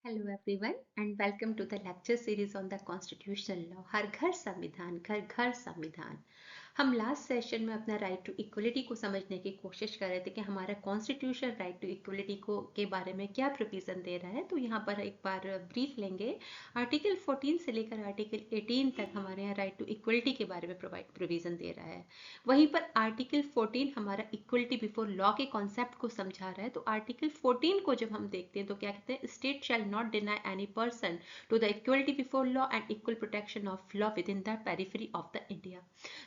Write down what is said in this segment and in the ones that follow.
Hello everyone and welcome to the lecture series on the constitutional law. हर घर संविधान, घर घर संविधान। हम लास्ट सेशन में अपना राइट टू इक्वलिटी को समझने की कोशिश कर रहे थे कि हमारा कॉन्स्टिट्यूशन राइट टू इक्वलिटी को के बारे में क्या प्रोविजन दे रहा है। तो यहाँ पर एक बार ब्रीफ लेंगे। आर्टिकल 14 से लेकर आर्टिकल 18 तक हमारे यहाँ राइट टू इक्वलिटी के बारे में प्रोविजन दे रहा है। वहीं पर आर्टिकल 14 हमारा इक्वलिटी बिफोर लॉ के कॉन्सेप्ट को समझा रहा है। तो आर्टिकल 14 को जब हम देखते हैं तो क्या कहते हैं, state shall not deny any person to the equality before law and equal protection of law within the periphery of the India.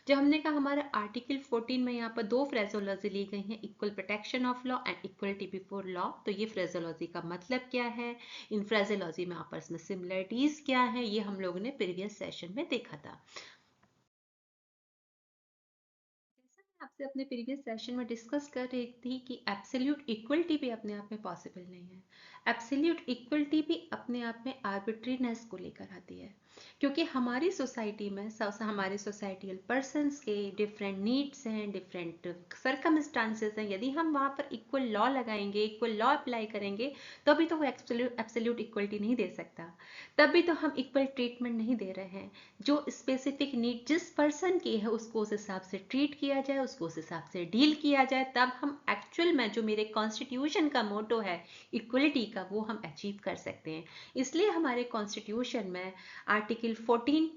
जब हमने कहा हमारा आर्टिकल 14 में यहाँ पर दो फ्रेजोलॉजी ली गई हैं, equal protection of law and equality before law. तो ये फ्रेजोलॉजी का मतलब क्या है, इन फ्रेजोलॉजी में आपस में सिमिलरिटीज क्या है, ये हम लोगों ने प्रीवियस सेशन में देखा था। आपसे अपने प्रीवियस सेशन में डिस्कस कर रही थी कि एब्सोल्यूट इक्वलिटी भी अपने आप में पॉसिबल नहीं है। एब्सोल्यूट इक्वलिटी भी अपने आप में आर्बिट्रीनेस को लेकर आती है, क्योंकि हमारी सोसाइटी में हमारे सोसाइटियल पर्सन्स के डिफरेंट नीड्स हैं, डिफरेंट सर्कमस्टांसेस हैं। यदि हम वहाँ पर इक्वल लॉ लगाएंगे, इक्वल लॉ अप्लाई करेंगे, तभी तो वो एब्सोल्यूट इक्वलिटी नहीं दे सकता, तभी तो हम इक्वल ट्रीटमेंट नहीं दे रहे हैं। जो स्पेसिफिक नीड जिस पर्सन की है उसको उस हिसाब से ट्रीट किया जाए, उसको उस हिसाब से डील किया जाए, तब हम एक्चुअल में जो मेरे कॉन्स्टिट्यूशन का मोटो है इक्वलिटी का, वो हम अचीव कर सकते हैं। इसलिए हमारे कॉन्स्टिट्यूशन में आर्टिकल 14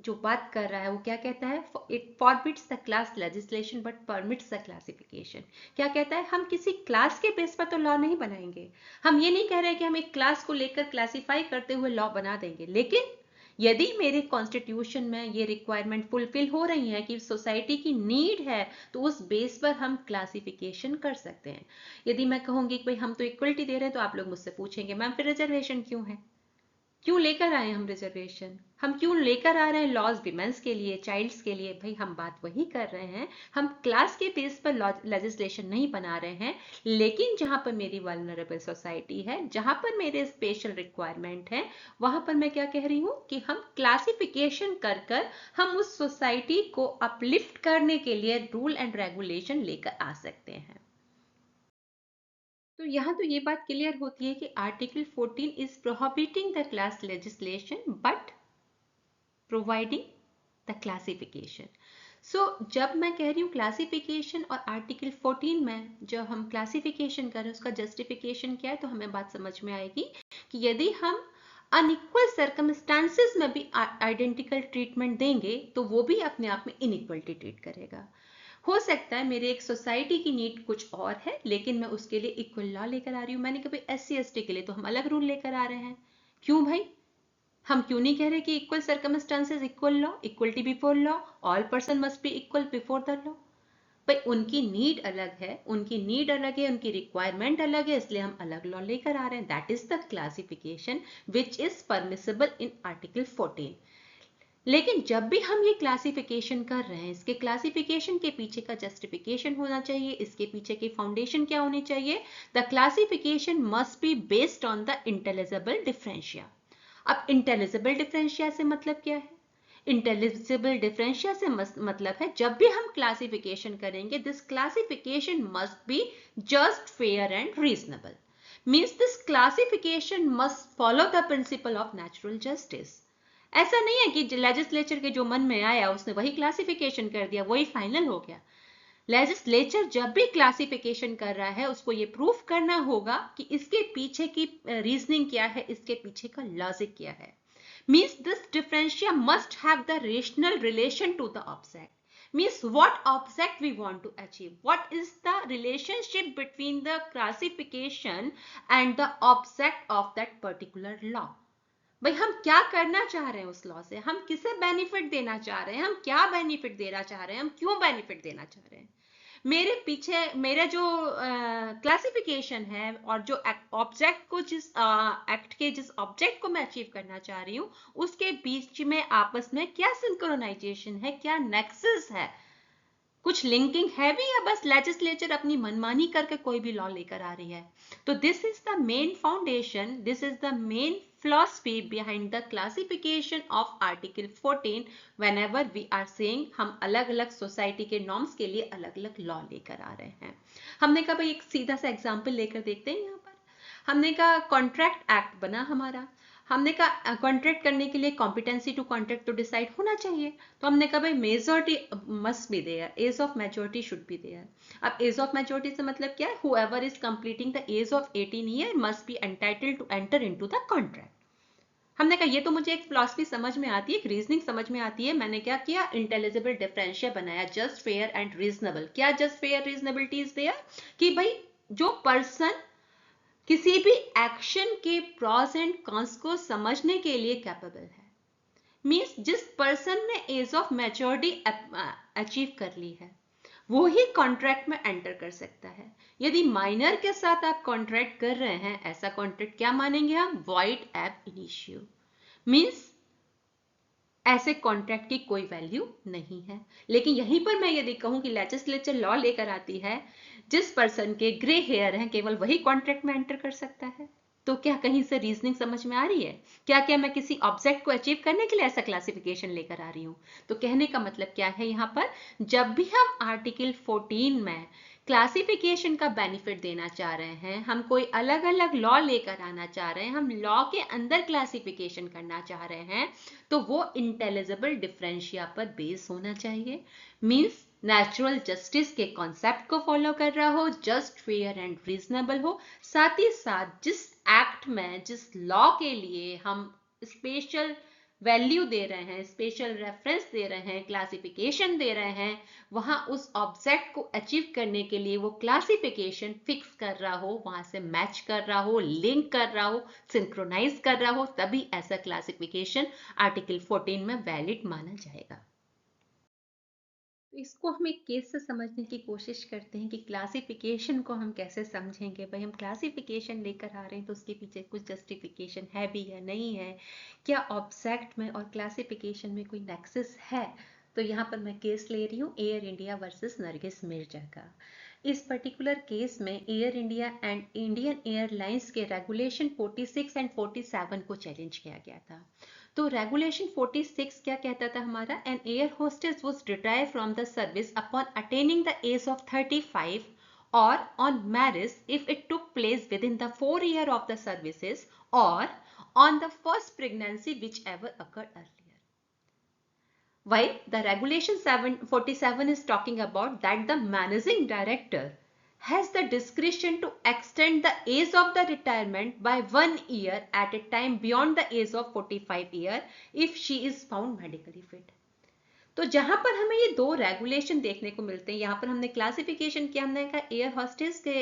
जो बात कर रहा है वो क्या कहता है, it forbids the class legislation but permits the classification. क्या कहता है, हम किसी क्लास के बेस पर तो लॉ नहीं बनाएंगे। हम ये नहीं कह रहे कि हम एक क्लास को लेकर क्लासिफाई करते हुए लॉ बना देंगे, लेकिन यदि मेरे कॉन्स्टिट्यूशन में ये रिक्वायरमेंट फुलफिल हो रही है कि सोसाइटी की नीड है, तो उस बेस पर हम क्लासिफिकेशन कर सकते हैं। यदि मैं कहूंगी कि भाई हम तो इक्वलिटी दे रहे हैं, तो आप लोग मुझसे पूछेंगे मैम फिर रिजर्वेशन क्यों है, क्यों लेकर आए हम रिजर्वेशन, हम क्यों लेकर आ रहे हैं लॉज विमेंस के लिए, चाइल्ड्स के लिए। भाई हम बात वही कर रहे हैं, हम क्लास के बेस पर लेजिस्लेशन नहीं बना रहे हैं, लेकिन जहां पर मेरी वल्नरेबल सोसाइटी है, जहां पर मेरे स्पेशल रिक्वायरमेंट है, वहां पर मैं क्या कह रही हूं कि हम क्लासिफिकेशन कर कर हम उस सोसाइटी को अपलिफ्ट करने के लिए रूल एंड रेगुलेशन लेकर आ सकते हैं। तो यहाँ तो ये बात क्लियर होती है कि article 14 is prohibiting the class legislation but providing the classification. So जब मैं कह रही हूँ क्लासिफिकेशन और आर्टिकल 14 में जब हम क्लासिफिकेशन करें उसका जस्टिफिकेशन क्या है, तो हमें बात समझ में आएगी कि यदि हम अनइक्वल सर्कमस्टांसेस में भी आइडेंटिकल ट्रीटमेंट देंगे तो वो भी अपने आप में इनइक्वलिटी ट्रीट करेगा। हो सकता है मेरे एक सोसाइटी की नीड कुछ और है, लेकिन मैं उसके लिए इक्वल लॉ लेकर आ रही हूँ। मैंने कहा भाई SC ST के लिए तो हम अलग रूल लेकर आ रहे हैं, क्यों भाई, हम क्यों नहीं कह रहे कि equal circumstances equal law, equality before law, all person must be equal before the law. भाई उनकी नीड अलग है, उनकी नीड अलग है, उनकी रिक्वायरमेंट अलग है, इसलिए हम अलग लॉ लेकर आ रहे हैं। That is the classification which is permissible in article 14। लेकिन जब भी हम ये क्लासिफिकेशन कर रहे हैं, इसके क्लासिफिकेशन के पीछे का जस्टिफिकेशन होना चाहिए, इसके पीछे की फाउंडेशन क्या होनी चाहिए, the classification must be based on the intelligible differentia. अब इंटेलिजिबल डिफरेंशिया से मतलब क्या है, इंटेलिजिबल डिफरेंशिया से मतलब है जब भी हम क्लासिफिकेशन करेंगे, this classification must be just, fair and reasonable. Means this classification must follow the principle of natural justice. ऐसा नहीं है कि लेजिस्लेचर के जो मन में आया उसने वही क्लासिफिकेशन कर दिया, वही फाइनल हो गया। लेजिस्लेचर जब भी क्लासिफिकेशन कर रहा है उसको ये प्रूफ करना होगा कि इसके पीछे की रीजनिंग क्या है, इसके पीछे का लॉजिक क्या है। Means this differentia must have the rational relation to the object. Means what object we want to achieve, what is the relationship between the classification and the object of that particular law. भाई हम क्या करना चाह रहे हैं उस law से, हम किसे बेनिफिट देना चाह रहे हैं, हम क्या बेनिफिट देना चाह रहे हैं, हम क्यों बेनिफिट देना चाह रहे हैं। मेरे पीछे मेरा जो क्लासिफिकेशन है और जो ऑब्जेक्ट को जिस एक्ट के जिस ऑब्जेक्ट को मैं अचीव करना चाह रही हूँ, उसके बीच में आपस में क्या सिंक्रोनाइजेशन है, क्या नेक्सस है, कुछ लिंकिंग है भी, या बस लेजिस्लेचर अपनी मनमानी करके कोई भी लॉ लेकर आ रही है। तो this is the main foundation, this is the main philosophy behind the classification of article 14 whenever we are saying हम अलग अलग सोसाइटी के नॉर्म्स के लिए अलग अलग लॉ लेकर आ रहे हैं। हमने कहा भाई एक सीधा सा एग्जांपल लेकर देखते हैं। यहाँ पर हमने कहा कॉन्ट्रैक्ट एक्ट बना हमारा, हमने कहा कॉन्ट्रैक्ट करने के लिए कॉम्पिटेंसी टू कॉन्ट्रैक्ट तो डिसाइड होना चाहिए, तो हमने कहा भाई majority must be there, age of majority should be there. अब एज ऑफ मेजॉरिटी से मतलब क्या है, whoever is completing the age of 18 year must be entitled to enter into the contract. हमने कहा ये तो मुझे एक फिलॉसफी समझ में आती है, एक रीजनिंग समझ में आती है, मैंने क्या किया, इंटेलिजिबल डिफरेंशियल बनाया, जस्ट फेयर एंड रीजनेबल। क्या just fair reasonability is there, कि भाई जो पर्सन किसी भी एक्शन के प्रॉस एंड कॉन्स को समझने के लिए कैपेबल है, मींस जिस पर्सन ने एज ऑफ मैच्योरिटी अचीव कर ली है वो ही कॉन्ट्रैक्ट में एंटर कर सकता है। यदि माइनर के साथ आप कॉन्ट्रैक्ट कर रहे हैं, ऐसा कॉन्ट्रैक्ट क्या मानेंगे हम, वॉइड एब इनिशियो, मींस ऐसे कॉन्ट्रैक्ट की कोई वैल्यू नहीं है। लेकिन यहीं पर मैं यदि कहूं कि लेजिस्लेचर लॉ लेकर आती है, जिस पर्सन के ग्रे हेयर हैं केवल वही कॉन्ट्रैक्ट में एंटर कर सकता है, तो क्या कहीं से रीजनिंग समझ में आ रही है? क्या मैं किसी ऑब्जेक्ट को अचीव करने के लिए ऐसा क्लासिफिकेशन लेकर आ रही हूं? तो कहने का मतलब क्या है यहां पर, जब भी हम आर्टिकल 14 में क्लासिफिकेशन का बेनिफिट देना चाह रहे हैं, हम कोई अलग अलग लॉ लेकर आना चाह रहे हैं, हम लॉ के अंदर क्लासिफिकेशन करना चाह रहे हैं, तो वो इंटेलिजिबल डिफरेंशिया पर बेस होना चाहिए, मींस नेचुरल जस्टिस के कॉन्सेप्ट को फॉलो कर रहा हो, जस्ट फेयर एंड रीजनेबल हो, साथ ही साथ जिस एक्ट में, जिस लॉ के लिए हम स्पेशल वैल्यू दे रहे हैं, स्पेशल रेफरेंस दे रहे हैं, क्लासिफिकेशन दे रहे हैं, वहां उस ऑब्जेक्ट को अचीव करने के लिए वो क्लासिफिकेशन फिक्स कर रहा हो, वहां से मैच कर रहा हो, लिंक कर रहा हो, सिंक्रोनाइज कर रहा हो, तभी ऐसा क्लासिफिकेशन आर्टिकल 14 में वैलिड माना जाएगा। तो इसको हम एक केस से समझने की कोशिश करते हैं कि क्लासिफिकेशन को हम कैसे समझेंगे। भाई हम क्लासिफिकेशन लेकर आ रहे हैं तो उसके पीछे कुछ जस्टिफिकेशन है भी या नहीं है, क्या ऑब्जेक्ट में और क्लासिफिकेशन में कोई नेक्सस है। तो यहाँ पर मैं केस ले रही हूँ air India versus Nargis Mirza का। इस पर्टिकुलर केस में air India and Indian airlines के रेगुलेशन 46 एंड 47 को चैलेंज किया गया था। तो रेगुलेशन 46 क्या कहता था हमारा, an air hostess was retired from the service upon attaining the age of 35 or on marriage if it took place within the 4 year of the services or on the first pregnancy whichever occurred earlier. While the regulation 47 is talking about that the managing director has the discretion to extend the age of the retirement by 1 year at a time beyond the age of 45 year if she is found medically fit. तो जहां पर हमें ये दो regulation देखने को मिलते हैं, यहाँ पर हमने क्लासिफिकेशन किया, हमने कहा एयर होस्टेस के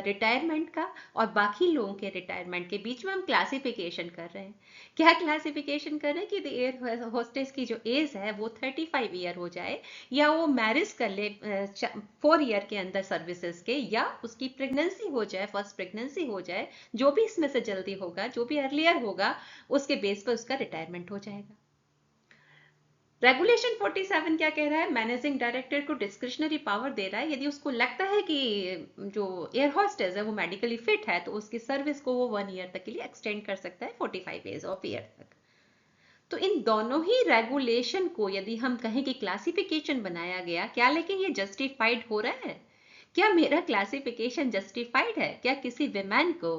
रिटायरमेंट का और बाकी लोगों के रिटायरमेंट के बीच में हम क्लासिफिकेशन कर रहे हैं। क्या क्लासिफिकेशन कर रहे हैं कि एयर होस्टेस की जो एज है वो 35 ईयर हो जाए, या वो मैरिज कर ले 4 ईयर के अंदर सर्विसेज के, या उसकी प्रेगनेंसी हो जाए, फर्स्ट प्रेगनेंसी हो जाए, जो भी इसमें से जल्दी होगा, जो भी अर्लियर होगा, उसके बेस पर उसका रिटायरमेंट हो जाएगा। रेगुलेशन 47 क्या कह रहा है, मैनेजिंग डायरेक्टर को डिस्क्रिशनरी पावर दे रहा है, यदि उसको लगता है कि जो एयर होस्टेस है वो मेडिकली फिट है तो उसकी सर्विस को वो 1 ईयर तक के लिए एक्सटेंड कर सकता है, 45 डेज ऑफ ईयर तक। तो इन दोनों ही रेगुलेशन को यदि हम कहें कि क्लासिफिकेशन बनाया गया, क्या लेकिन ये जस्टिफाइड हो रहा है? क्या मेरा क्लासिफिकेशन जस्टिफाइड है? क्या किसी विमेन को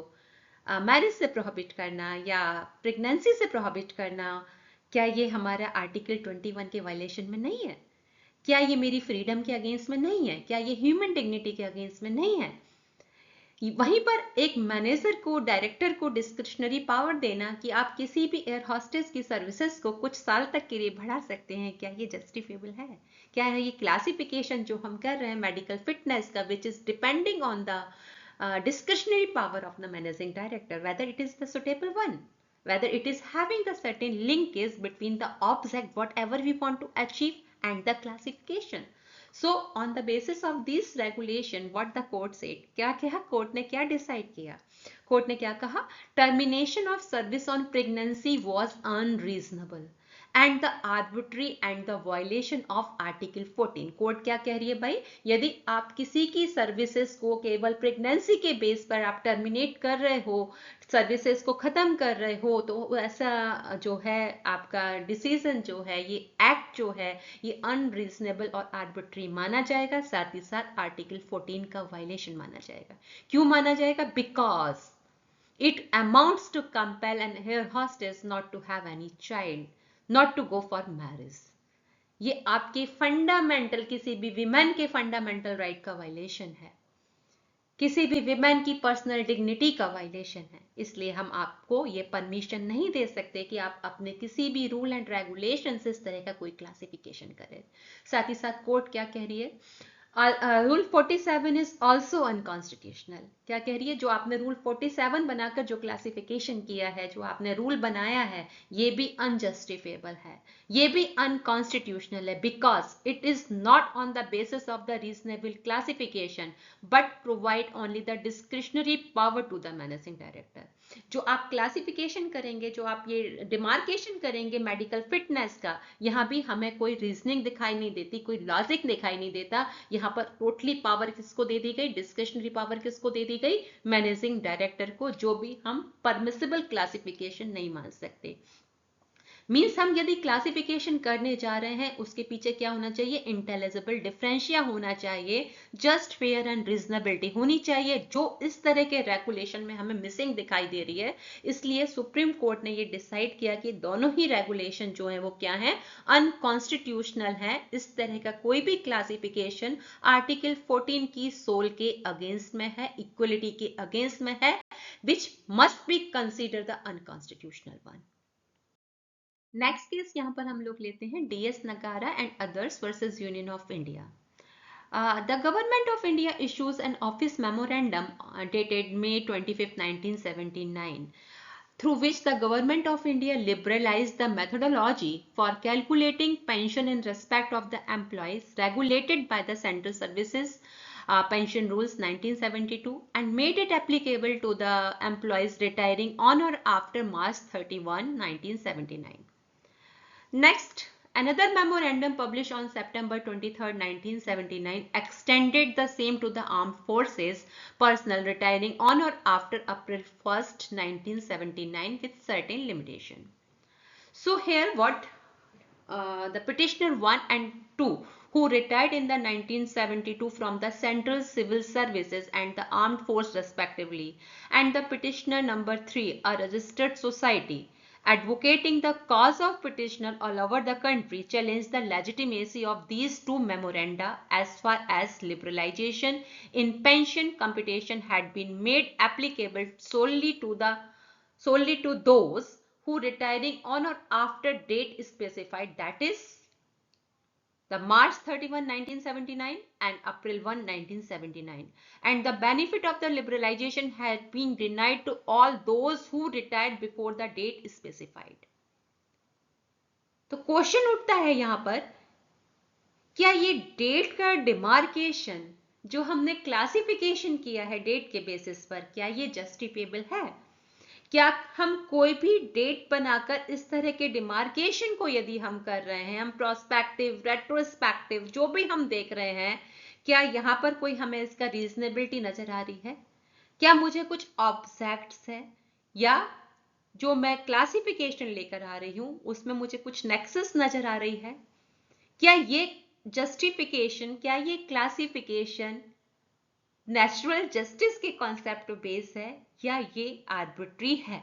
मैरिज से प्रोहिबिट करना या प्रेगनेंसी से प्रोहिबिट करना, क्या ये हमारा आर्टिकल 21 के वायलेशन में नहीं है? क्या ये मेरी फ्रीडम के अगेंस्ट में नहीं है? क्या ये ह्यूमन डिग्निटी के अगेंस्ट में नहीं है? वहीं पर एक मैनेजर को, डायरेक्टर को डिस्क्रिशनरी पावर देना कि आप किसी भी एयर होस्टेस की सर्विसेज को कुछ साल तक के लिए बढ़ा सकते हैं, क्या ये जस्टिफेबल है? क्या है ये क्लासिफिकेशन जो हम कर रहे हैं मेडिकल फिटनेस का, which is depending on the discretionary power of the managing director, whether it is the suitable one, whether it is having the certain linkage between the object whatever we want to achieve and the classification. So on the basis of this regulation what the court said, क्या कहा court ने, क्या decide किया court ने, क्या कहा, termination of service on pregnancy was unreasonable and the arbitrary and the violation of article 14। Court क्या कह रही है भाई, यदि आप किसी की सर्विसेज को केवल प्रेगनेंसी के बेस पर आप टर्मिनेट कर रहे हो, सर्विसेज को खत्म कर रहे हो, तो ऐसा जो है आपका डिसीजन जो है, ये एक्ट जो है, ये अनरीजनेबल और आर्बिट्री माना जाएगा, साथ ही साथ आर्टिकल 14 का वायलेशन माना जाएगा। क्यों माना जाएगा? Because It amounts to compel an air hostess not to have any child, not to go for marriage. ये आपके फंडामेंटल, किसी भी विमेन के फंडामेंटल राइट का वायलेशन है, किसी भी विमेन की पर्सनल डिग्निटी का वायलेशन है। इसलिए हम आपको ये परमिशन नहीं दे सकते कि आप अपने किसी भी रूल एंड रेगुलेशन से इस तरह का कोई क्लासिफिकेशन करें। साथ ही साथ कोर्ट क्या कह रही है, रूल 47 इज ऑल्सो अनकॉन्स्टिट्यूशनल। क्या कह रही है, जो आपने रूल 47 बनाकर जो क्लासिफिकेशन किया है, जो आपने रूल बनाया है, ये भी अनजस्टिफिएबल है, ये भी अनकॉन्स्टिट्यूशनल है, because it is not on the basis of the reasonable classification but provide only the discretionary power to the managing director. जो आप क्लासिफिकेशन करेंगे, जो आप ये डिमार्केशन करेंगे मेडिकल फिटनेस का, यहाँ भी हमें कोई रीजनिंग दिखाई नहीं देती, कोई लॉजिक दिखाई नहीं देता। यहाँ पर टोटली पावर किसको दे दी गई, डिस्क्रिशनरी पावर किसको दे दी गई, मैनेजिंग डायरेक्टर को, जो भी हम परमिसिबल क्लासिफिकेशन नहीं मान सकते। मीन्स हम यदि क्लासिफिकेशन करने जा रहे हैं, उसके पीछे क्या होना चाहिए, इंटेलिजिबल डिफरेंशिया होना चाहिए, जस्ट फेयर एंड रीजनेबिलिटी होनी चाहिए, जो इस तरह के रेगुलेशन में हमें मिसिंग दिखाई दे रही है। इसलिए सुप्रीम कोर्ट ने ये डिसाइड किया कि दोनों ही रेगुलेशन जो है वो क्या है, अनकॉन्स्टिट्यूशनल है। इस तरह का कोई भी क्लासिफिकेशन आर्टिकल 14 की सोल के अगेंस्ट में है, इक्वलिटी के अगेंस्ट में है, which must be consider the unconstitutional one. Next case यहाँ पर हम लोग लेते हैं DS Nagara and others versus union of India. The government of India issues an office memorandum dated May 25, 1979, through which the government of India liberalized the methodology for calculating pension in respect of the employees regulated by the Central Services Pension Rules 1972 and made it applicable to the employees retiring on or after March 31, 1979. Next, another memorandum published on September 23, 1979 extended the same to the armed forces personnel retiring on or after April 1st, 1979 with certain limitation. So here what the petitioner 1 and 2 who retired in the 1972 from the Central Civil Services and the Armed Force respectively, and the petitioner number 3, a registered society advocating the cause of petitioner all over the country, challenged the legitimacy of these two memoranda as far as liberalization in pension computation had been made applicable solely to those who retiring on or after date specified, that is the March 31, 1979 and April 1, 1979, and the benefit of the liberalization had been denied to all those who retired before the date specified. तो question उठता है यहाँ पर, क्या ये date का demarcation जो हमने क्लासिफिकेशन किया है डेट के बेसिस पर, क्या ये जस्टिफिएबल है? क्या हम कोई भी डेट बनाकर इस तरह के डिमार्केशन को यदि हम कर रहे हैं, हम प्रोस्पेक्टिव, रेट्रोस्पेक्टिव जो भी हम देख रहे हैं, क्या यहाँ पर कोई हमें इसका रीजनेबिलिटी नजर आ रही है? क्या मुझे कुछ ऑब्जेक्ट्स है, या जो मैं क्लासिफिकेशन लेकर आ रही हूं उसमें मुझे कुछ नेक्सस नजर आ रही है? क्या ये जस्टिफिकेशन, क्या ये क्लासिफिकेशन नेचुरल जस्टिस के कॉन्सेप्ट बेस है या ये आर्बिट्री है?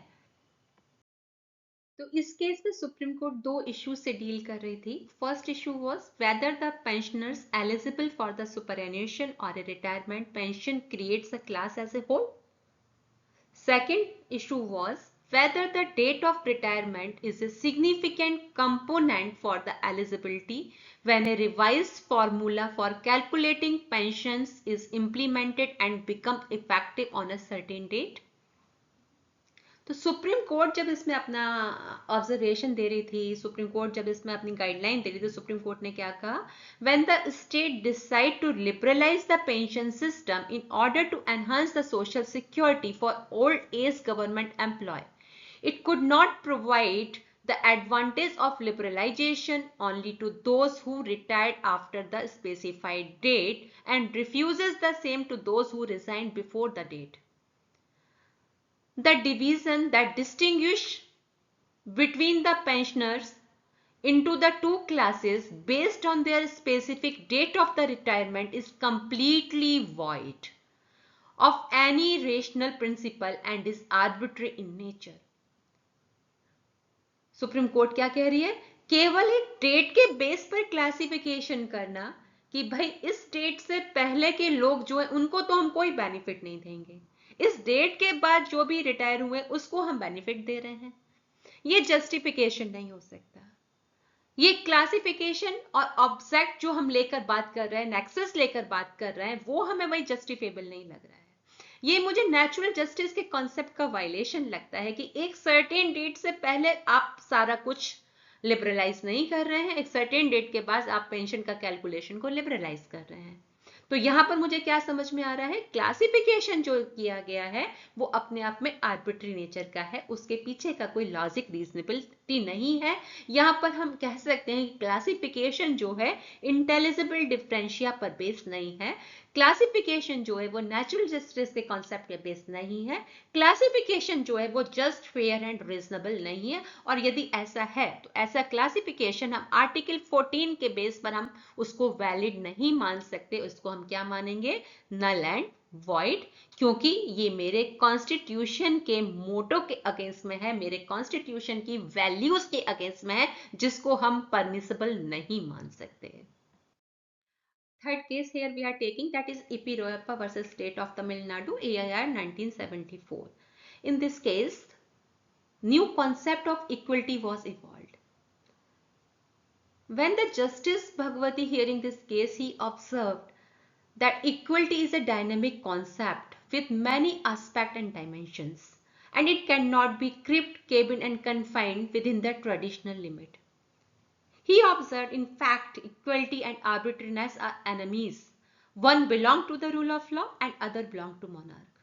तो इस केस में सुप्रीम कोर्ट दो इश्यूज से डील कर रही थी। First issue was whether the pensioners eligible for the superannuation और retirement pension creates a class as a whole. Second issue was whether the date of retirement is a significant component for the eligibility when a revised formula for calculating pensions is implemented and become effective on a certain date. तो supreme court जब इसमें अपना observation दे रही थी, supreme court जब इसमें अपनी guideline दे रही थी, सुप्रीम कोर्ट ने क्या कहा, when the state decide to liberalize the pension system in order to enhance the social security for old age government employ, it could not provide the advantage of liberalization only to those who retired after the specified date and refuses the same to those who resigned before the date. The division that distinguish between the pensioners into the two classes based on their specific date of the retirement is completely void. of any rational principle and is arbitrary in nature. Supreme court क्या कह रही है? केवल एक date के base पर classification करना कि भाई इस डेट से पहले के लोग जो है उनको तो हम कोई बेनिफिट नहीं देंगे, इस डेट के बाद जो भी रिटायर हुए उसको हम बेनिफिट दे रहे हैं, ये जस्टिफिकेशन नहीं हो सकता। ये क्लासिफिकेशन और ऑब्जेक्ट जो हम लेकर बात कर रहे हैं, नेक्सस लेकर बात कर रहे हैं, वो हमें वही जस्टिफेबल नहीं लग रहा है। ये मुझे नेचुरल जस्टिस के कॉन्सेप्ट का वायलेशन लगता है कि एक सर्टेन डेट से पहले आप सारा कुछ लिबरलाइज नहीं कर रहे हैं, एक सर्टेन डेट के बाद आप पेंशन का कैलकुलेशन को लिबरलाइज कर रहे हैं। तो यहां पर मुझे क्या समझ में आ रहा है? क्लासिफिकेशन जो किया गया है वो अपने आप में आर्बिट्री नेचर का है, उसके पीछे का कोई लॉजिक रीजनेबिलिटी नहीं है। यहां पर हम कह सकते हैं कि क्लासिफिकेशन जो है इंटेलिजिबल डिफरेंशिया पर बेस नहीं है, क्लासिफिकेशन जो है वो नेचुरल जस्टिस के कॉन्सेप्ट पे बेस नहीं है, क्लासिफिकेशन जो है वो जस्ट फेयर एंड रीजनेबल नहीं है। और यदि ऐसा है तो ऐसा क्लासिफिकेशन हम आर्टिकल 14 के बेस पर हम उसको वैलिड नहीं मान सकते, उसको हम क्या मानेंगे? नल एंड वॉइड, क्योंकि ये मेरे कॉन्स्टिट्यूशन के मोटो के अगेंस्ट में है, मेरे कॉन्स्टिट्यूशन की वैल्यूज के अगेंस्ट में है, जिसको हम परमिसिबल नहीं मान सकते। Third case here we are taking, that is E.P. Royappa versus State of Tamil Nadu, AIR 1974. In this case, new concept of equality was evolved. When the Justice Bhagwati hearing this case, he observed that equality is a dynamic concept with many aspects and dimensions, and it cannot be cribbed, cabined and confined within the traditional limit. He observed, in fact, equality and arbitrariness are enemies. One belong to the rule of law and other belong to monarch.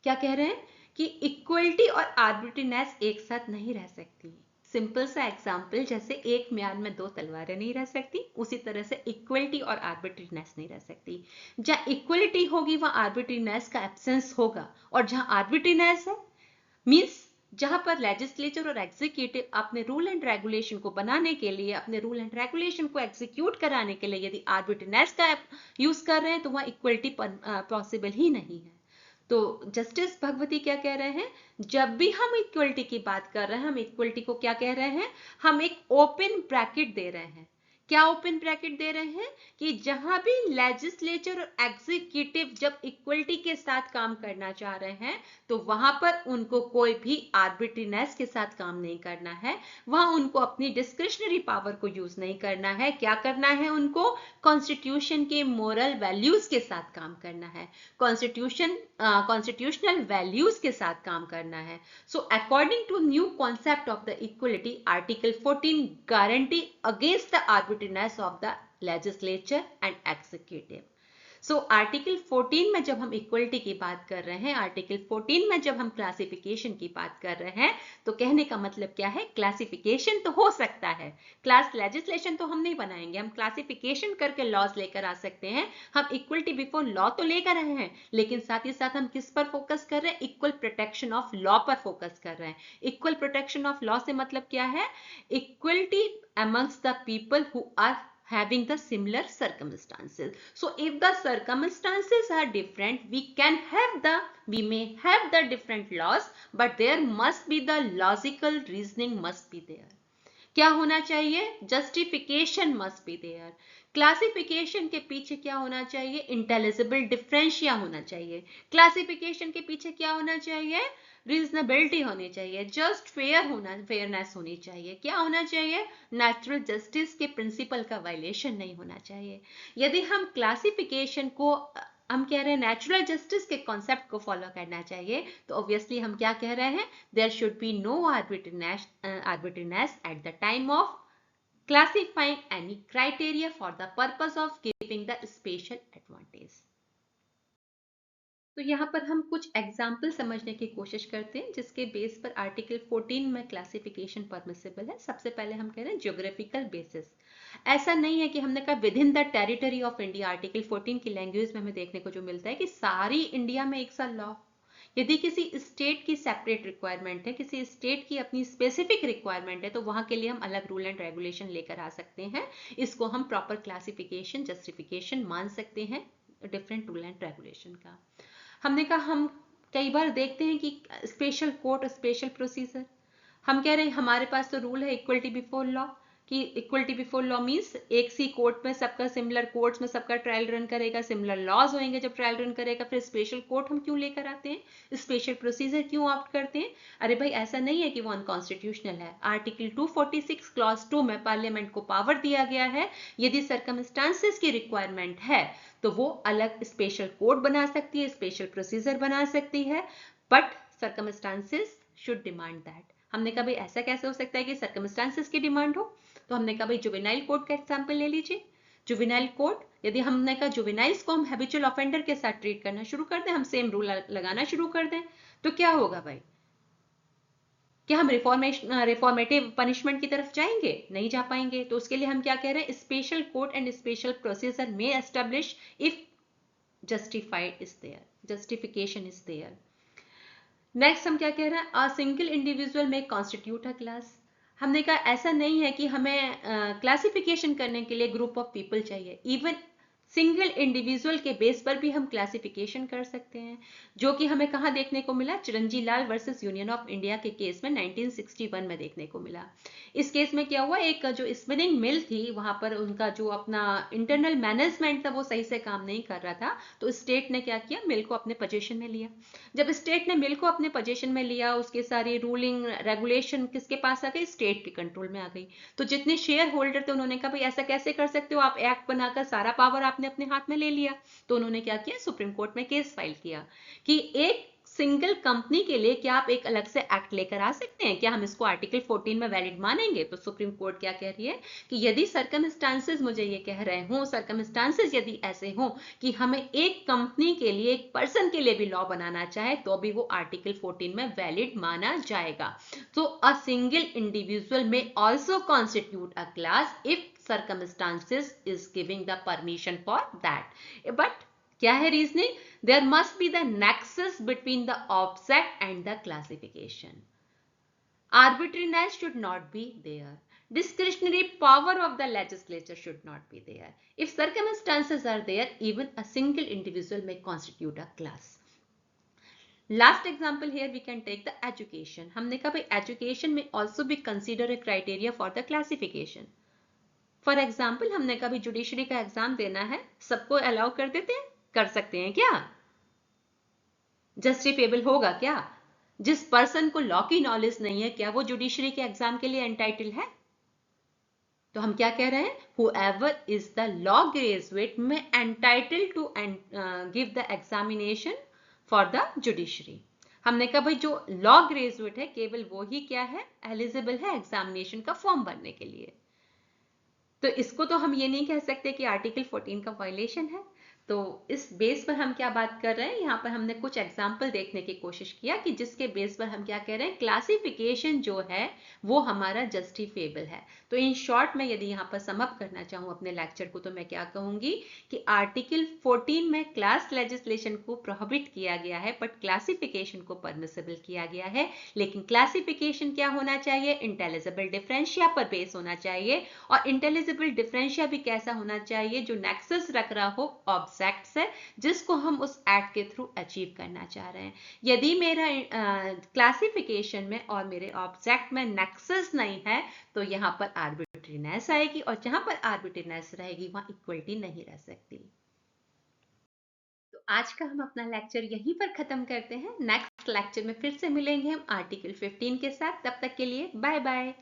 क्या कह रहे हैं? कि equality और आर्बिट्रीनेस एक साथ नहीं रह सकती। सिंपल सा एग्जाम्पल, जैसे एक म्यान में दो तलवारें नहीं रह सकती, उसी तरह से इक्वलिटी और आर्बिट्रीनेस नहीं रह सकती। जहां इक्वलिटी होगी वहां आर्बिट्रीनेस का एब्सेंस होगा, और जहां आर्बिट्रीनेस है मीन्स जहां पर लेजिस्लेचर और एग्जीक्यूटिव अपने रूल एंड रेगुलेशन को बनाने के लिए, अपने रूल एंड रेगुलेशन को एग्जीक्यूट कराने के लिए यदि आर्बिट्रीनेस का यूज कर रहे हैं तो वहां इक्वलिटी पॉसिबल ही नहीं है। तो जस्टिस भगवती क्या कह रहे हैं? जब भी हम इक्वलिटी की बात कर रहे हैं, हम इक्वलिटी को क्या कह रहे हैं? हम एक ओपन ब्रैकेट दे रहे हैं। क्या ओपन ब्रैकेट दे रहे हैं? कि जहां भी लेजिस्लेचर और एग्जीक्यूटिव जब इक्वलिटी के साथ काम करना चाह रहे हैं तो वहां पर उनको कोई भी आर्बिट्रीनेस के साथ काम नहीं करना है, वहां उनको अपनी डिस्क्रिशनरी पावर को यूज नहीं करना है। क्या करना है उनको? कॉन्स्टिट्यूशन के मोरल वैल्यूज के साथ काम करना है, कॉन्स्टिट्यूशनल वैल्यूज के साथ काम करना है। So according to new concept of the equality, article 14 guarantee against the arbitrariness of the legislature and executive. So article 14 में जब हम इक्वलिटी की बात कर रहे हैं, आर्टिकल 14 में जब हम क्लासिफिकेशन की बात कर रहे हैं, तो कहने का मतलब क्या है? क्लासिफिकेशन तो हो सकता है, क्लास लेजिस्लेशन तो हम नहीं बनाएंगे, हम क्लासिफिकेशन करके लॉज लेकर आ सकते हैं। हम इक्वलिटी बिफोर लॉ तो लेकर रहे हैं, लेकिन साथ ही साथ हम किस पर फोकस कर रहे हैं? इक्वल प्रोटेक्शन ऑफ लॉ पर फोकस कर रहे हैं। इक्वल प्रोटेक्शन ऑफ लॉ से मतलब क्या है? Equality amongst the people who are having the similar circumstances. So if the circumstances are different, we may have the different laws, but there must be the logical reasoning must be there. क्या होना चाहिए? Justification must be there. Classification के पीछे क्या होना चाहिए? Intelligible differentia होना चाहिए। क्लासिफिकेशन के पीछे क्या होना चाहिए? रीजनेबिलिटी होनी चाहिए, जस्ट फेयरनेस होनी चाहिए। क्या होना चाहिए? नेचुरल जस्टिस के प्रिंसिपल का वायलेशन नहीं होना चाहिए। यदि हम क्लासिफिकेशन को हम कह रहे हैं नेचुरल जस्टिस के कॉन्सेप्ट को फॉलो करना चाहिए, तो ऑब्वियसली हम क्या कह रहे हैं? There should be no arbitrariness at the time of classifying any criteria for the purpose of giving the special advantage. तो यहाँ पर हम कुछ एग्जाम्पल समझने की कोशिश करते हैं जिसके बेस पर आर्टिकल 14 में क्लासिफिकेशन परमिसिबल है। सबसे पहले हम कह रहे हैं ज्योग्राफिकल बेसिस। ऐसा नहीं है कि हमने कहा with in the territory of India. Article 14 की लैंग्वेज में हमें देखने को जो मिलता है कि सारी इंडिया में एक सा लॉ। यदि किसी स्टेट की सेपरेट रिक्वायरमेंट है, किसी स्टेट की अपनी स्पेसिफिक रिक्वायरमेंट है, तो वहां के लिए हम अलग रूल एंड रेगुलेशन लेकर आ सकते हैं। इसको हम प्रॉपर क्लासिफिकेशन जस्टिफिकेशन मान सकते हैं डिफरेंट रूल एंड रेगुलेशन का। हमने कहा हम कई बार देखते हैं कि स्पेशल कोर्ट, स्पेशल प्रोसीजर, हम कह रहे हैं हमारे पास तो रूल है इक्वलिटी बिफोर लॉ, कि इक्वलिटी बिफोर लॉ मीन्स एक सी कोर्ट में सबका सिमिलर, कोर्ट्स में सबका ट्रायल रन करेगा, सिमिलर लॉज होंगे जब ट्रायल रन करेगा। फिर स्पेशल कोर्ट हम क्यों लेकर आते हैं, स्पेशल प्रोसीजर क्यों ऑप्ट करते हैं? अरे भाई ऐसा नहीं है कि वो अनकॉन्स्टिट्यूशनल है। आर्टिकल 246 क्लॉज 2 में पार्लियामेंट को पावर दिया गया है, यदि सर्कमस्टांसेस की रिक्वायरमेंट है तो वो अलग स्पेशल कोर्ट बना सकती है, स्पेशल प्रोसीजर बना सकती है, but circumstances should demand that. हमने कहा भाई ऐसा कैसे हो सकता है कि सर्कमस्टांसेस की डिमांड हो? तो हमने कहा भाई जुवेनाइल कोड का एग्जांपल ले लीजिए। जुवेनाइल कोड, यदि हमने कहा जुवेनाइल्स को हम हैबिचुअल ऑफेंडर के साथ ट्रीट करना शुरू कर दें, हम सेम रूल लगाना शुरू कर दें, तो क्या होगा भाई? क्या हम रिफॉर्मेटिव पनिशमेंट की तरफ जाएंगे? नहीं जा पाएंगे। तो उसके लिए हम क्या कह रहे हैं, special court and special procedure में establish if justified is there, justification is there. Next हम क्या कह रहे हैं, अ सिंगल इंडिविजुअल में कॉन्स्टिट्यूट अ क्लास। हमने कहा ऐसा नहीं है कि हमें क्लासिफिकेशन करने के लिए ग्रुप ऑफ पीपल चाहिए, इवन सिंगल इंडिविजुअल के बेस पर भी हम क्लासिफिकेशन कर सकते हैं, जो कि हमें कहाँ देखने को मिला, Chiranji Lal versus union of India के केस में 1961 में देखने को मिला। इस केस में क्या हुआ, एक जो स्पिनिंग मिल थी वहां पर उनका जो अपना इंटरनल मैनेजमेंट था वो सही से काम नहीं कर रहा था, तो स्टेट ने क्या किया, मिल को अपने पोजीशन में लिया। जब स्टेट ने मिल को अपने पोजीशन में लिया, उसके सारी रूलिंग रेगुलेशन किसके पास आ गई, स्टेट के कंट्रोल में आ गई। तो जितने शेयर होल्डर थे उन्होंने कहा भाई ऐसा कैसे कर सकते हो आप, एक्ट बनाकर सारा पावर आपने अपने हाथ में ले लिया। तो उन्होंने क्या किया, सुप्रीम कोर्ट में केस फाइल किया कि एक सिंगल कंपनी के लिए क्या आप एक अलग से एक्ट लेकर आ सकते हैं, क्या हम इसको आर्टिकल 14 में वैलिड मानेंगे? तो सुप्रीम कोर्ट क्या कह रही है कि यदि सर्कमस्टांसेस, मुझे ये कह रहे हो सर्कमस्टांसेस यदि ऐसे हो कि हमें एक कंपनी के लिए, एक पर्सन के लिए भी लॉ बनाना चाहे, तो भी वो आर्टिकल 14 में वैलिड माना जाएगा। तो अ सिंगल इंडिविजुअल में also constitute a class if circumstances is giving the permission for that, but क्या है reasoning, there must be the nexus between the object and the classification. Arbitrariness should not be there. Discretionary power of the legislature should not be there. If circumstances are there, even a single individual may constitute a class. Last example here we can take the education. हमने कहा भाई education may also be considered a criteria for the classification. For example हमने कभी judiciary का exam देना है, सबको allow कर देते हैं, कर सकते हैं क्या? जस्टिफेबल होगा क्या? जिस पर्सन को लॉ की नॉलेज नहीं है, क्या वो जुडिशरी के एग्जाम के लिए एंटाइटल है? तो हम क्या कह रहे हैं, whoever is the law graduate में entitled to give the examination for the judiciary. हमने कहा भाई जो लॉ ग्रेजुएट है केवल वो ही क्या है, एलिजिबल है एग्जामिनेशन का फॉर्म भरने के लिए। तो इसको तो हम ये नहीं कह सकते कि आर्टिकल 14 का वायलेशन है। तो इस बेस पर हम क्या बात कर रहे हैं, यहाँ पर हमने कुछ एग्जाम्पल देखने की कोशिश किया कि जिसके बेस पर हम क्या कह रहे हैं, क्लासिफिकेशन जो है वो हमारा जस्टिफेबल है। तो इन शॉर्ट में यदि यहाँ पर समअप करना चाहूँ अपने लेक्चर को, तो मैं क्या कहूंगी कि आर्टिकल 14 में क्लास लेजिस्लेशन को प्रोहिबिट किया गया है, बट क्लासिफिकेशन को परमिसिबल किया गया है। लेकिन क्लासिफिकेशन क्या होना चाहिए, इंटेलिजिबल डिफरेंशिया पर बेस होना चाहिए, और इंटेलिजिबल डिफरेंशिया भी कैसा होना चाहिए, जो नेक्सस रख रहा हो ऑब्जेक्ट से, जिसको हम उस एक्ट के थ्रू अचीव करना चाह रहे हैं। यदि मेरा क्लासिफिकेशन में और मेरे ऑब्जेक्ट में नेक्सस नहीं है, तो यहाँ पर आर्बिट्रीनेस आएगी, और जहां पर आर्बिट्रीनेस रहेगी वहां इक्वलिटी नहीं रह सकती। तो आज का हम अपना लेक्चर यहीं पर खत्म करते हैं। नेक्स्ट लेक्चर में फिर से मिलेंगे हम आर्टिकल 15 के साथ। तब तक के लिए बाय बाय।